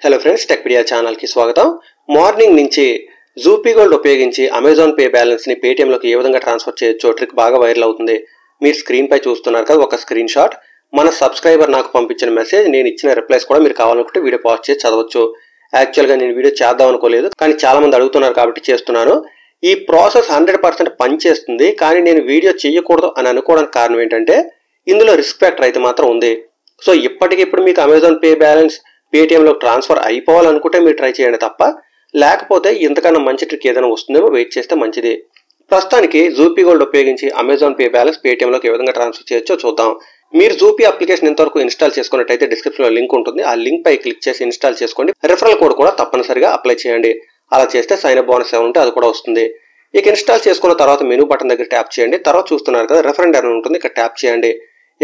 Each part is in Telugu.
హలో ఫ్రెండ్స్, టెక్పీడియా ఛానల్కి స్వాగతం. మార్నింగ్ నుంచి జూపీ గోల్డ్ ఉపయోగించి అమెజాన్ పే బ్యాలెన్స్ని పేటీఎంలోకి ఏ విధంగా ట్రాన్స్ఫర్ చేయొచ్చో ట్రిక్ బాగా వైరల్ అవుతుంది. మీరు స్క్రీన్ పై చూస్తున్నారు కదా, ఒక స్క్రీన్ షాట్. మన సబ్స్క్రైబర్ నాకు పంపించిన మెసేజ్, నేను ఇచ్చిన రిప్లైస్ కూడా మీరు కావాలనుకుంటే వీడియో పాజ్ చేసి చదవచ్చు. యాక్చువల్గా నేను వీడియో చేద్దాం అనుకోలేదు, కానీ చాలా మంది అడుగుతున్నారు కాబట్టి చేస్తున్నాను. ఈ ప్రాసెస్ 100% పనిచేస్తుంది, కానీ నేను వీడియో చేయకూడదు అని అనుకోవడానికి కారణం ఏంటంటే ఇందులో రిస్క్ ఫ్యాక్టర్ అయితే మాత్రం ఉంది. సో ఇప్పటికిప్పుడు మీకు అమెజాన్ పే బ్యాలెన్స్ పేటీఎంలో ట్రాన్స్ఫర్ అయిపోవాలనుకుంటే మీరు ట్రై చేయండి తప్ప, లేకపోతే ఇంతకన్నా మంచి ట్రిక్ ఏదైనా వస్తుందేమో వెయిట్ చేస్తే మంచిది. ప్రస్తుతానికి జూపీ గోల్డ్ ఉపయోగించి అమెజాన్ పే బ్యాలెన్స్ పేటీఎంలోకి ఏ విధంగా ట్రాన్స్ఫర్ చేయొచ్చో చూద్దాం. మీరు జూపీ అప్లికేషన్ ఇంతవరకు ఇన్స్టాల్ చేసుకున్నట్టయితే డిస్క్రిప్షన్లో లింక్ ఉంటుంది. ఆ లింక్ పై క్లిక్ చేసి ఇన్స్టాల్ చేసుకోండి. రిఫరల్ కోడ్ కూడా తప్పనిసరిగా అప్లై చేయండి. అలా చేస్తే సైన్ అప్ బోనస్ ఏమైనా ఉంటే అది కూడా వస్తుంది. ఇక ఇన్స్టాల్ చేసుకున్న తర్వాత మెనూ బటన్ దగ్గర ట్యాప్ చేయండి. తర్వాత చూస్తున్నారు కదా రెఫరెండ్ అని ఉంటుంది, ఇక్కడ ట్యాప్ చేయండి.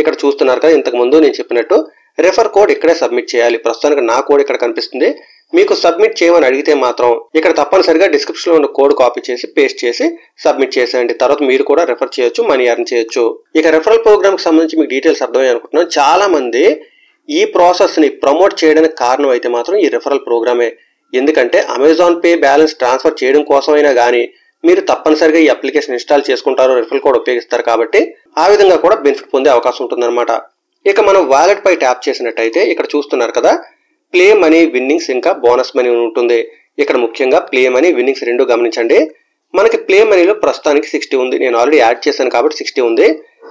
ఇక్కడ చూస్తున్నారు కదా, ఇంతకు ముందు నేను చెప్పినట్టు రెఫర్ కోడ్ ఇక్కడే సబ్మిట్ చేయాలి. ప్రస్తుతానికి నా కోడ్ ఇక్కడ కనిపిస్తుంది. మీకు సబ్మిట్ చేయమని అడిగితే మాత్రం ఇక్కడ తప్పనిసరిగా డిస్క్రిప్షన్ లో ఉన్న కోడ్ కాపీ చేసి పేస్ట్ చేసి సబ్మిట్ చేసేయండి. తర్వాత మీరు కూడా రెఫర్ చేయొచ్చు, మనీ ఎర్న్ చేయొచ్చు. ఇక రెఫరల్ ప్రోగ్రామ్ కి సంబంధించి మీకు డీటెయిల్స్ అర్థమయ్యాయి అనుకుంటున్నాను. చాలా మంది ఈ ప్రాసెస్ ని ప్రమోట్ చేయడానికి కారణం అయితే మాత్రం ఈ రెఫరల్ ప్రోగ్రామే. ఎందుకంటే అమెజాన్ పే బ్యాలెన్స్ ట్రాన్స్ఫర్ చేయడం కోసమైనా కానీ మీరు తప్పనిసరిగా ఈ అప్లికేషన్ ఇన్స్టాల్ చేసుకుంటారు, రెఫరల్ కోడ్ ఉపయోగిస్తారు కాబట్టి ఆ విధంగా కూడా బెనిఫిట్ పొందే అవకాశం ఉంటుందన్నమాట. ఇక మనం వాలెట్ పై ట్యాప్ చేసినట్టయితే ఇక్కడ చూస్తున్నారు కదా, ప్లే మనీ విన్నింగ్స్ ఇంకా బోనస్ మనీ ఉంటుంది. ఇక్కడ ముఖ్యంగా ప్లే మనీ విన్నింగ్స్ రెండు గమనించండి. మనకి ప్లే మనీలో ప్రస్తుతానికి 60 ఉంది. నేను ఆల్రెడీ యాడ్ చేశాను కాబట్టి 60 ఉంది.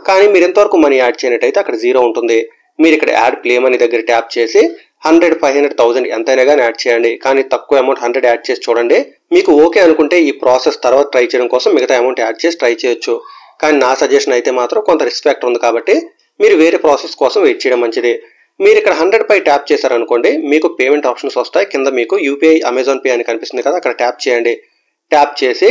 కానీ మీరు ఎంతవరకు మనీ యాడ్ చేయనట్టయితే అక్కడ 0 ఉంటుంది. మీరు ఇక్కడ యాడ్ ప్లే మనీ దగ్గర ట్యాప్ చేసి 100, 500, 1000 ఎంతైనా కానీ యాడ్ చేయండి. కానీ తక్కువ అమౌంట్ 100 యాడ్ చేసి చూడండి. మీకు ఓకే అనుకుంటే ఈ ప్రాసెస్ తర్వాత ట్రై చేయడం కోసం మిగతా అమౌంట్ యాడ్ చేసి ట్రై చేయొచ్చు. కానీ నా సజెషన్ అయితే మాత్రం కొంత రిస్క్ ఫ్యాక్టర్ ఉంది కాబట్టి మీరు వేరే ప్రాసెస్ కోసం వెయిట్ చేయడం మంచిది. మీరు ఇక్కడ 100 పై ట్యాప్ చేశారనుకోండి, మీకు పేమెంట్ ఆప్షన్స్ వస్తాయి. కింద మీకు యూపీఐ, అమెజాన్ పే అని కనిపిస్తుంది కదా, అక్కడ ట్యాప్ చేయండి. ట్యాప్ చేసి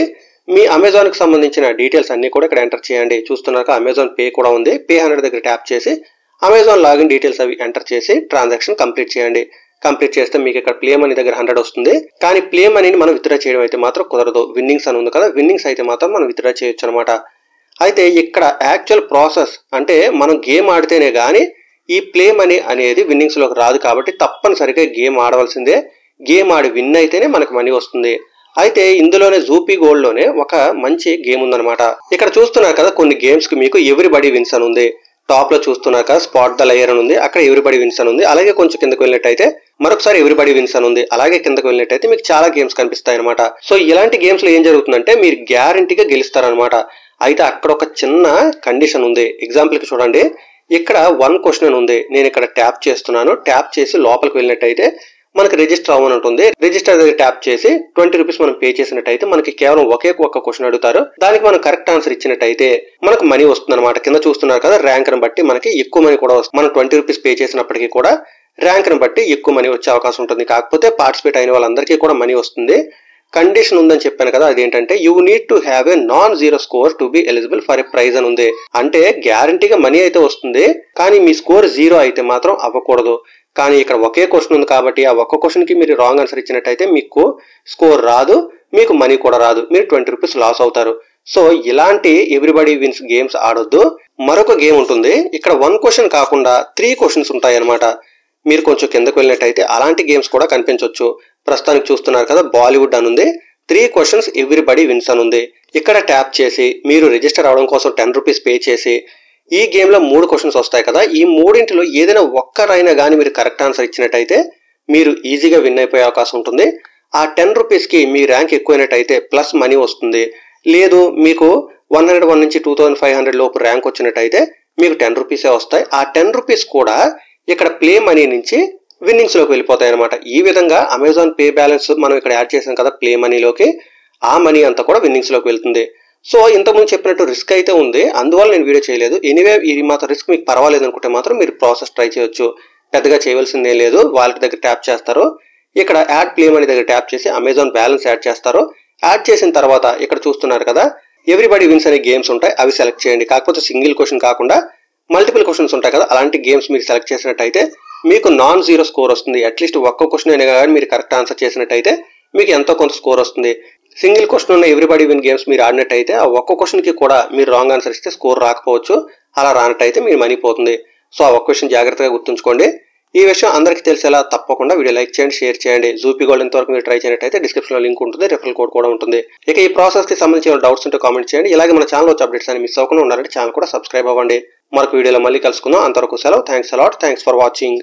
మీ అమెజాన్కి సంబంధించిన డీటెయిల్స్ అన్ని కూడా ఇక్కడ ఎంటర్ చేయండి. చూస్తున్నాక అమెజాన్ పే కూడా ఉంది. పే 100 దగ్గర ట్యాప్ చేసి అమెజాన్ లాగిన్ డీటెయిల్స్ అవి ఎంటర్ చేసి ట్రాన్సాక్షన్ కంప్లీట్ చేయండి. కంప్లీట్ చేస్తే మీకు ఇక్కడ ప్లే మనీ దగ్గర 100 వస్తుంది. కానీ ప్లే మనీని మనం విత్డ్రా చేయడం అయితే మాత్రం కుదరదు. విన్నింగ్స్ అని ఉంది కదా, విన్నింగ్స్ అయితే మాత్రం మనం విత్డ్రా చేయొచ్చు అనమాట. అయితే ఇక్కడ యాక్చువల్ ప్రాసెస్ అంటే మనం గేమ్ ఆడితేనే కానీ ఈ ప్లే మనీ అనేది విన్నింగ్స్ లోకి రాదు. కాబట్టి తప్పనిసరిగా గేమ్ ఆడవలసిందే. గేమ్ ఆడి విన్ అయితేనే మనకు మనీ వస్తుంది. అయితే ఇందులోనే జూపీ గోల్డ్ లోనే ఒక మంచి గేమ్ ఉందన్నమాట. ఇక్కడ చూస్తున్నారు కదా, కొన్ని గేమ్స్ కి మీకు ఎవ్రీబడి విన్స్ అని ఉంది. టాప్ లో చూస్తున్నారు కదా, స్పాట్ ద లయర్ అని ఉంది, అక్కడ ఎవ్రీబడి విన్స్ అని ఉంది. అలాగే కొంచెం కిందకు వెళ్ళినట్టయితే మరొకసారి ఎవ్రీబడి విన్స్ అని ఉంది. అలాగే కిందకు వెళ్ళినట్టయితే మీకు చాలా గేమ్స్ కనిపిస్తాయి అనమాట. సో ఇలాంటి గేమ్స్ లో ఏం జరుగుతుందంటే మీరు గ్యారంటీగా గెలుస్తారనమాట. అయితే అక్కడ ఒక చిన్న కండిషన్ ఉంది. ఎగ్జాంపుల్ కి చూడండి, ఇక్కడ 1 క్వశ్చన్ ఉంది. నేను ఇక్కడ ట్యాప్ చేస్తున్నాను. ట్యాప్ చేసి లోపలికి వెళ్ళినట్టయితే మనకి రిజిస్టర్ అవ్వని ఉంటుంది. రిజిస్టర్ దగ్గర ట్యాప్ చేసి 20 రూపీస్ మనం పే చేసినట్టయితే మనకి కేవలం ఒక్క క్వశ్చన్ అడుగుతారు. దానికి మనం కరెక్ట్ ఆన్సర్ ఇచ్చినట్టయితే మనకు మనీ వస్తుంది అనమాట. కింద చూస్తున్నారు కదా, ర్యాంక్ ని బట్టి మనకి ఎక్కువ మనీ కూడా వస్తుంది. మనం 20 రూపీస్ పే చేసినప్పటికీ కూడా ర్యాంక్ ని బట్టి ఎక్కువ మనీ వచ్చే అవకాశం ఉంటుంది. కాకపోతే పార్టిసిపేట్ అయిన వాళ్ళందరికీ కూడా మనీ వస్తుంది. కండిషన్ ఉందని చెప్పాను కదా, అదేంటంటే you need to have a non zero score to be eligible for a prize అని ఉంది. అంటే గ్యారంటీగా మనీ అయితే వస్తుంది, కానీ మీ స్కోర్ 0 అయితే మాత్రం అవ్వకూడదు. కానీ ఇక్కడ ఒకే క్వశ్చన్ ఉంది కాబట్టి ఆ ఒక్క క్వశ్చన్ కి మీరు రాంగ్ ఆన్సర్ ఇచ్చినట్టయితే మీకు స్కోర్ రాదు, మీకు మనీ కూడా రాదు. మీరు 20 రూపీస్ లాస్ అవుతారు. సో ఇలాంటి ఎవ్రీబడి విన్స్ గేమ్స్ ఆడొద్దు. మరొక గేమ్ ఉంటుంది. ఇక్కడ 1 క్వశ్చన్ కాకుండా 3 క్వశ్చన్స్ ఉంటాయి అనమాట. మీరు కొంచెం కిందకు వెళ్ళినట్టయితే అలాంటి గేమ్స్ కూడా కనిపించవచ్చు. ప్రస్తుతానికి చూస్తున్నారు కదా, బాలీవుడ్ అని ఉంది. 3 క్వశ్చన్స్ ఎవ్రీబడి విన్స్ అని ఉంది. ఇక్కడ ట్యాప్ చేసి మీరు రిజిస్టర్ అవడం కోసం 10 రూపీస్ పే చేసి ఈ గేమ్ లో 3 క్వశ్చన్స్ వస్తాయి కదా, ఈ మూడింటిలో ఏదైనా ఒక్కరైనా కానీ మీరు కరెక్ట్ ఆన్సర్ ఇచ్చినట్టయితే మీరు ఈజీగా విన్ అయిపోయే అవకాశం ఉంటుంది. ఆ 10 రూపీస్ కి మీ ర్యాంక్ ఎక్కువైనట్టయితే ప్లస్ మనీ వస్తుంది. లేదు మీకు 101 నుంచి 2500 లోపు ర్యాంక్ వచ్చినట్టయితే మీకు 10 రూపీసే వస్తాయి. ఆ 10 రూపీస్ కూడా ఇక్కడ ప్లే మనీ నుంచి విన్నింగ్స్ లోకి వెళ్ళిపోతాయి అనమాట. ఈ విధంగా అమెజాన్ పే బ్యాలెన్స్ మనం ఇక్కడ యాడ్ చేసాం కదా ప్లే మనీలోకి, ఆ మనీ అంతా కూడా విన్నింగ్స్ లోకి వెళ్తుంది. సో ఇంతకుముందు చెప్పినట్టు రిస్క్ అయితే ఉంది, అందువల్ల నేను వీడియో చేయలేదు. ఎనీవే ఇది మాత్రం రిస్క్ మీకు పర్వాలేదు అనుకుంటే మాత్రం మీరు ప్రాసెస్ ట్రై చేయొచ్చు. పెద్దగా చేయవలసిందే లేదు. వాలెట్ దగ్గర ట్యాప్ చేస్తారు. ఇక్కడ యాడ్ ప్లే మనీ దగ్గర ట్యాప్ చేసి అమెజాన్ బ్యాలెన్స్ యాడ్ చేస్తారు. యాడ్ చేసిన తర్వాత ఇక్కడ చూస్తున్నారు కదా, ఎవ్రీబడి విన్స్ అనే గేమ్స్ ఉంటాయి, అవి సెలెక్ట్ చేయండి. కాకపోతే సింగిల్ క్వశ్చన్ కాకుండా మల్టిపుల్ క్వశ్చన్స్ ఉంటాయి కదా, అలాంటి గేమ్స్ మీరు సెలెక్ట్ చేసినట్టయితే మీకు నాన్ జీరో స్కోర్ వస్తుంది. అట్లీస్ట్ ఒక్క క్వశ్చన్ అయినా కానీ మీరు కరెక్ట్ ఆన్సర్ చేసినట్టయితే మీకు ఎంతో కొంత స్కోర్ వస్తుంది. సింగిల్ క్వశ్చన్ ఉన్న ఎవ్రీబడి విన్ గేమ్స్ మీరు ఆడినట్టయితే ఆ ఒక్క క్వశ్చన్ కి కూడా మీరు రాంగ్ ఆన్సర్ ఇస్తే స్కోర్ రాకపోవచ్చు. అలా రానట్టయితే మీరు మనీ పోతుంది. సో ఆ ఒక్క క్వశ్చన్ జాగ్రత్తగా గుర్తుంచుకోండి. ఈ విషయం అందరికీ తెలిసేలా తప్పకుండా వీడియో లైక్ చేయండి, షేర్ చేయండి. జూపీ గోల్డ్ ఇంతవరకు మీరు ట్రై చేయనట్టయితే డిస్క్రిప్షన్లో లింక్ ఉంటుంది, రిఫరల్ కోడ్ కూడా ఉంటుంది. ఇక ఈ ప్రాసెస్కి సంబంధించిన డౌట్స్ ఉంటే కామెంట్ చేయండి. ఇలాగే మన ఛానల్ వచ్చే అప్డేట్స్ అని మిస్ అవ్వకుండా ఉండాలంటే ఛానల్ కూడా సబ్స్క్రైబ్ అవ్వండి. మరొక వీడియోలో మళ్ళీ కలుసుకుందాం. అంతవరకు సెలవు. Thanks a lot. Thanks for watching.